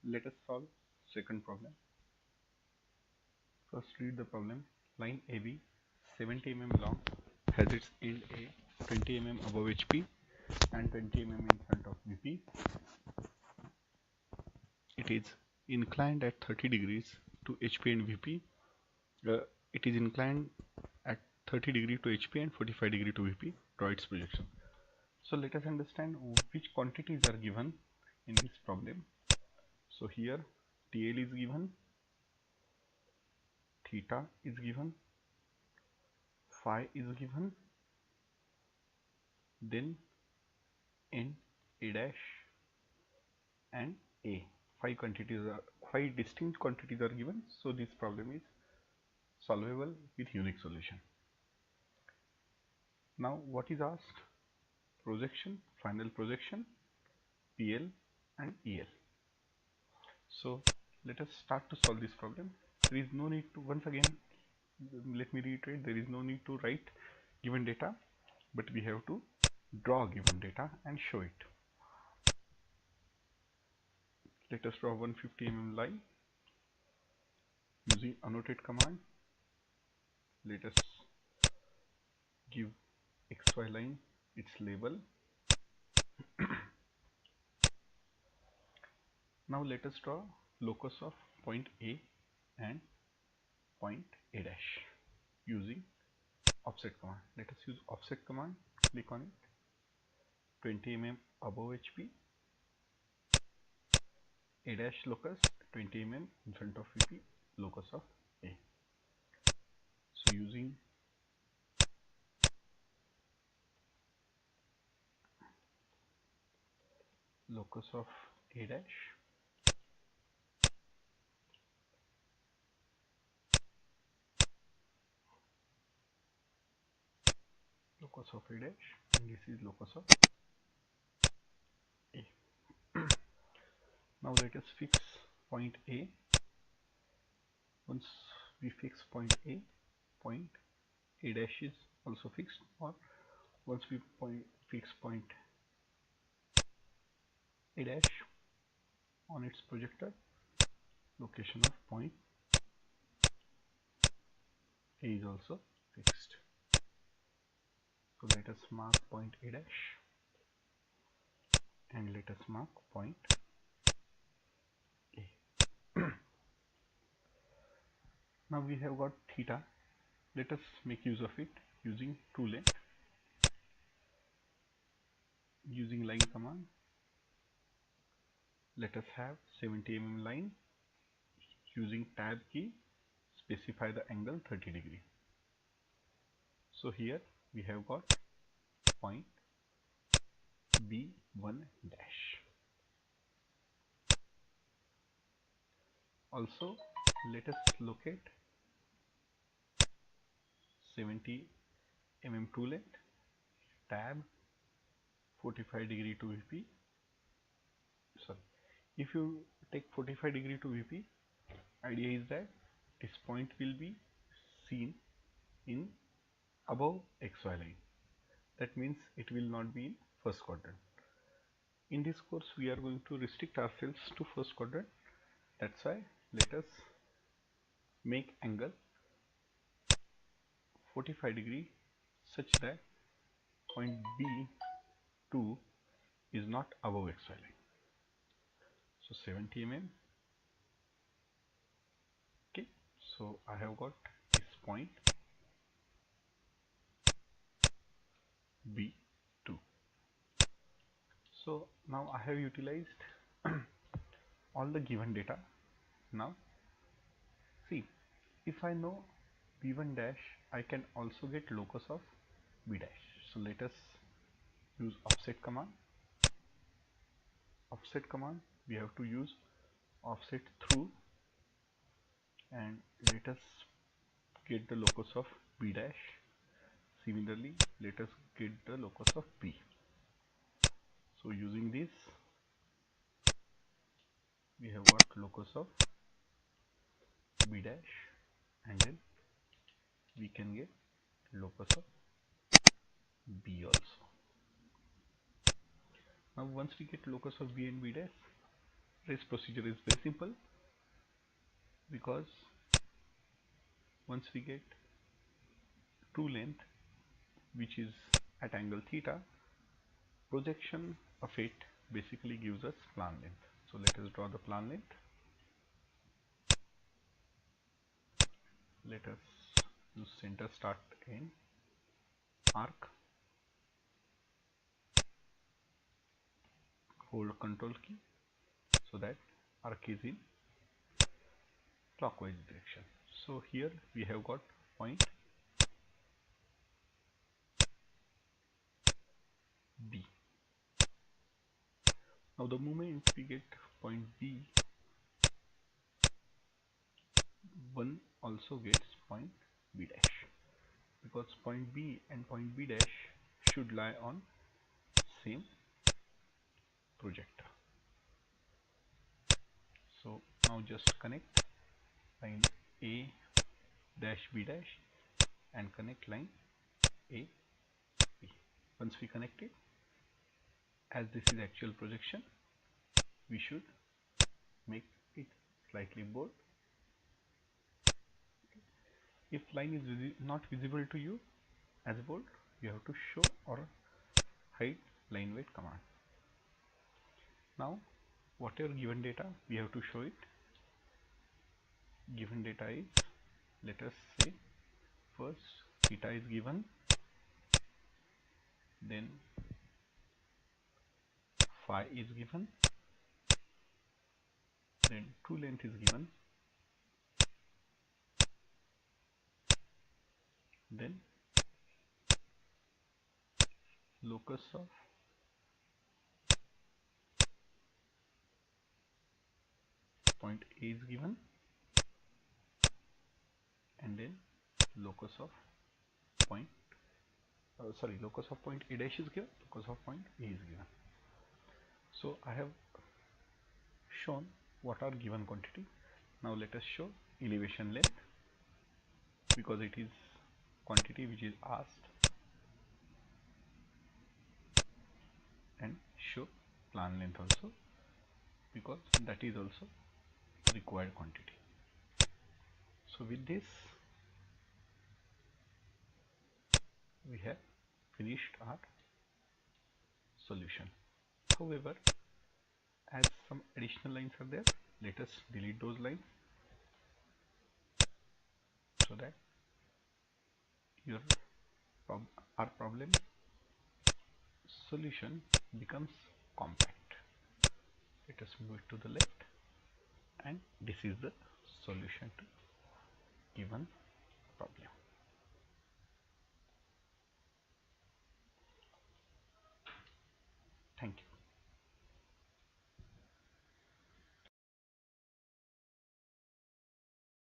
Let us solve second problem. First read the problem. Line AB 70 mm long has its end A 20 mm above HP and 20 mm in front of VP. It is inclined at 30 degrees to HP and VP. It is inclined at 30 degree to HP and 45 degree to VP. Draw its projection. So let us understand which quantities are given in this problem. So here TL is given, theta is given, phi is given, then N, A dash and A. Five distinct quantities are given, so this problem is solvable with unique solution. Now what is asked? Projection, final projection, PL and EL. So let us start to solve this problem. There is no need to, once again let me reiterate, there is no need to write given data, but we have to draw given data and show it. Let us draw 150 mm line using annotate command. Let us give XY line its label. Now let us draw locus of point A and point A dash using offset command. Let us use offset command. Click on it. 20 mm above HP. A dash locus 20 mm in front of VP, locus of A. So using locus of A dash, locus of A dash, and this is locus of A. Now let us fix point A. Once we fix point A dash is also fixed, or once we fix point A dash on its projector, location of point A is also fixed. So let us mark point A dash and let us mark point A. Now we have got theta. Let us make use of it using true length. Using line command, let us have 70 mm line. Using tab key, specify the angle 30 degree. So here we have got point B1 dash. Also let us locate 70 mm true length, tab 45 degree to VP. Sorry, if you take 45 degree to VP, idea is that this point will be seen in above XY line. That means it will not be in first quadrant. In this course we are going to restrict ourselves to first quadrant. That's why let us make angle 45 degree such that point B2 is not above XY line. So 70 mm. Okay, so I have got this point B2. So now I have utilized all the given data. Now see, if I know B1 dash, I can also get locus of B dash. So let us use offset command. Offset command, we have to use offset through, and let us get the locus of B dash. Similarly, let us get the locus of B. So using this, we have got locus of B dash, and then we can get locus of B also. Now once we get locus of B and B dash, Race procedure is very simple, because once we get true length which is at angle theta, projection of it basically gives us plan length. So let us draw the plan length. Let us use center, start, end, arc, hold control key so that arc is in clockwise direction. So here we have got point B. Now the moment we get point B, one also gets point B dash, because point B and point B dash should lie on same projector. So now just connect line A dash B dash and connect line A B. Once we connect it, as this is actual projection, we should make it slightly bold. If line is not visible to you as bold, you have to show or hide line weight command. Now whatever given data, we have to show it. Given data is, let us say first theta is given, then phi is given, then true length is given, then locus of point A is given, and then locus of point locus of point A dash is given, locus of point A is given. So I have shown what are given quantity. Now let us show elevation length, because it is quantity which is asked, and show plan length also, because that is also required quantity. So with this we have finished our solution. However, as some additional lines are there, let us delete those lines so that your our problem solution becomes compact. Let us move it to the left, and this is the solution to given problem.